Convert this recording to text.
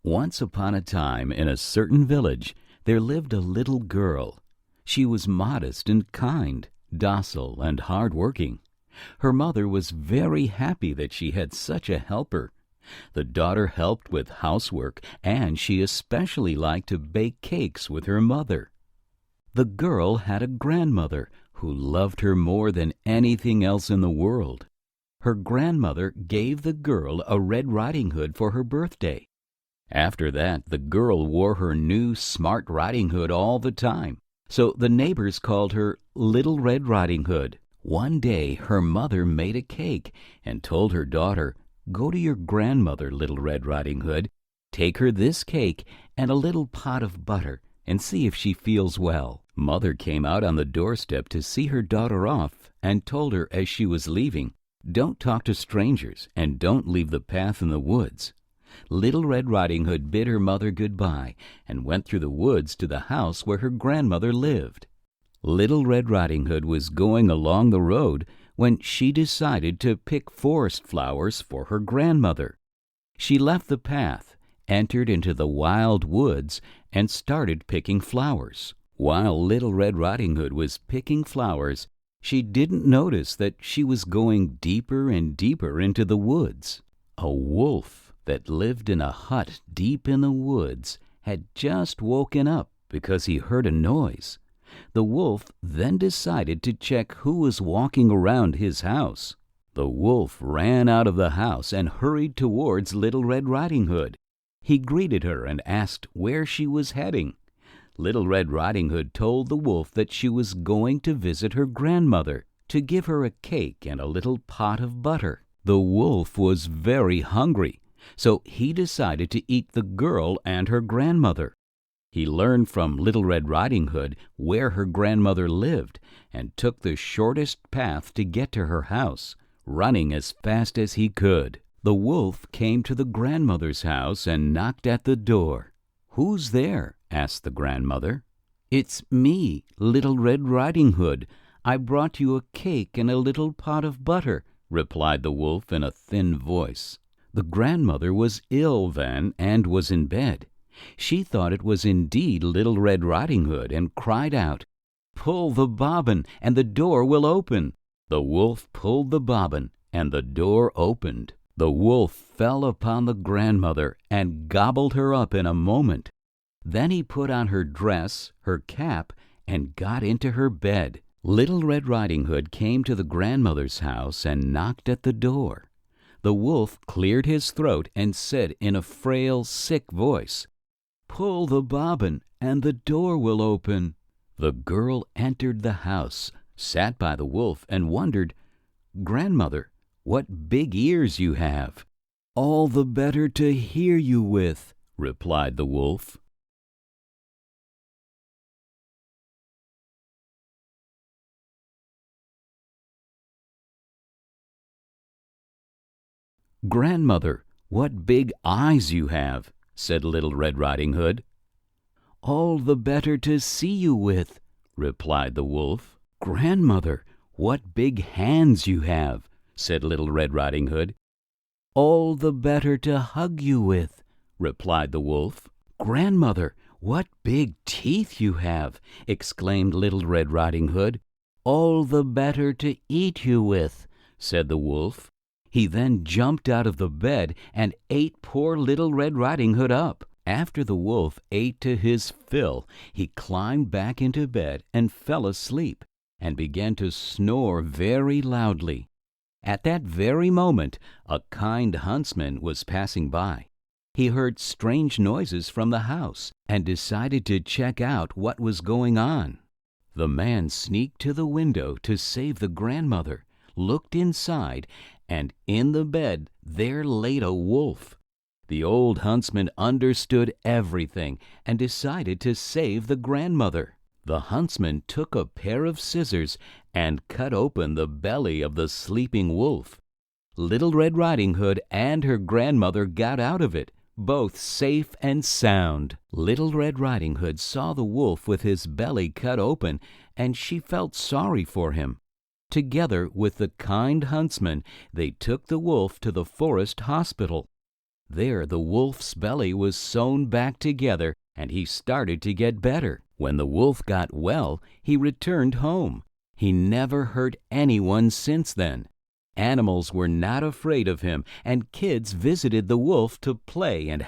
Once upon a time, in a certain village, there lived a little girl. She was modest and kind, docile and hard-working. Her mother was very happy that she had such a helper. The daughter helped with housework, and she especially liked to bake cakes with her mother. The girl had a grandmother who loved her more than anything else in the world. Her grandmother gave the girl a Red Riding Hood for her birthday. After that, the girl wore her new smart riding hood all the time, so the neighbors called her Little Red Riding Hood. One day her mother made a cake and told her daughter, "Go to your grandmother, Little Red Riding Hood. Take her this cake and a little pot of butter and see if she feels well." Mother came out on the doorstep to see her daughter off and told her as she was leaving, "Don't talk to strangers and don't leave the path in the woods." Little Red Riding Hood bid her mother goodbye and went through the woods to the house where her grandmother lived. Little Red Riding Hood was going along the road when she decided to pick forest flowers for her grandmother. She left the path, entered into the wild woods, and started picking flowers. While Little Red Riding Hood was picking flowers, she didn't notice that she was going deeper and deeper into the woods. A wolf that lived in a hut deep in the woods had just woken up because he heard a noise. The wolf then decided to check who was walking around his house. The wolf ran out of the house and hurried towards Little Red Riding Hood. He greeted her and asked where she was heading. Little Red Riding Hood told the wolf that she was going to visit her grandmother to give her a cake and a little pot of butter. The wolf was very hungry, so he decided to eat the girl and her grandmother. He learned from Little Red Riding Hood where her grandmother lived and took the shortest path to get to her house, running as fast as he could. The wolf came to the grandmother's house and knocked at the door. "Who's there?" asked the grandmother. "It's me, Little Red Riding Hood. I brought you a cake and a little pot of butter," replied the wolf in a thin voice. The grandmother was ill then and was in bed. She thought it was indeed Little Red Riding Hood and cried out, "Pull the bobbin and the door will open." The wolf pulled the bobbin and the door opened. The wolf fell upon the grandmother and gobbled her up in a moment. Then he put on her dress, her cap, and got into her bed. Little Red Riding Hood came to the grandmother's house and knocked at the door. The wolf cleared his throat and said in a frail, sick voice, "Pull the bobbin and the door will open." The girl entered the house, sat by the wolf, and wondered, "Grandmother, what big ears you have." "All the better to hear you with," replied the wolf. "Grandmother, what big eyes you have," said Little Red Riding Hood. "All the better to see you with," replied the wolf. "Grandmother, what big hands you have," said Little Red Riding Hood. "All the better to hug you with," replied the wolf. "Grandmother, what big teeth you have," exclaimed Little Red Riding Hood. "All the better to eat you with," said the wolf. He then jumped out of the bed and ate poor Little Red Riding Hood up. After the wolf ate to his fill, he climbed back into bed and fell asleep, and began to snore very loudly. At that very moment, a kind huntsman was passing by. He heard strange noises from the house and decided to check out what was going on. The man sneaked to the window to save the grandmother, looked inside, and in the bed there laid a wolf. The old huntsman understood everything and decided to save the grandmother. The huntsman took a pair of scissors and cut open the belly of the sleeping wolf. Little Red Riding Hood and her grandmother got out of it, both safe and sound. Little Red Riding Hood saw the wolf with his belly cut open, and she felt sorry for him. Together with the kind huntsman, they took the wolf to the forest hospital. There the wolf's belly was sewn back together, and he started to get better. When the wolf got well, he returned home. He never hurt anyone since then. Animals were not afraid of him, and kids visited the wolf to play and